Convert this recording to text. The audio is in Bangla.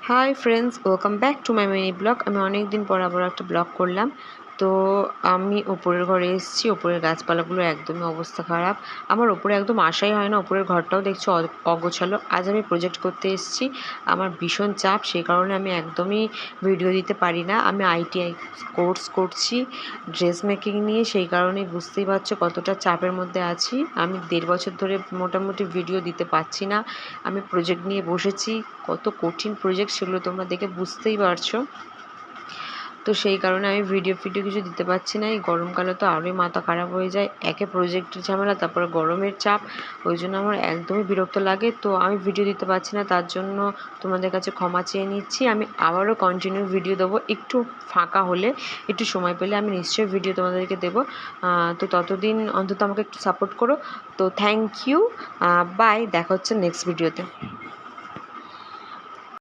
Hi friends, welcome back to my mini blog. আমি অনেক দিন পর আবার একটা ব্লগ করলাম। তো আমি ওপরের ঘরে এসেছি। ওপরের গাছপালাগুলো একদমই অবস্থা খারাপ। আমার ওপরে একদম আসাই হয় না। ওপরের ঘরটাও দেখছি অগোছালো। আজ আমি প্রজেক্ট করতে এসেছি। আমার ভীষণ চাপ, সেই কারণে আমি একদমই ভিডিও দিতে পারি না। আমি আইটিআই কোর্স করছি ড্রেস মেকিং নিয়ে, সেই কারণেই বুঝতেই পারছো কতটা চাপের মধ্যে আছি। আমি 1.5 বছর ধরে মোটামুটি ভিডিও দিতে পারছি না। আমি প্রজেক্ট নিয়ে বসেছি, কত কঠিন প্রজেক্ট সেগুলো তোমরা দেখে বুঝতেই পারছো। তো সেই কারণে আমি ভিডিও কিছু দিতে পারছি না। এই গরমকালে তো আরোই মাথা খারাপ হয়ে যায়, একে প্রজেক্টের ঝামেলা, তারপরে গরমের চাপ, ওই জন্য আমার একদমই বিরক্ত লাগে। তো আমি ভিডিও দিতে পারছি না, তার জন্য তোমাদের কাছে ক্ষমা চেয়ে নিচ্ছি। আমি আবারও কন্টিনিউ ভিডিও দেবো, একটু ফাঁকা হলে, একটু সময় পেলে আমি নিশ্চয়ই ভিডিও তোমাদেরকে দেবো। তো ততদিন অন্তত আমাকে একটু সাপোর্ট করো। তো থ্যাংক ইউ, বাই, দেখা হচ্ছে নেক্সট ভিডিওতে।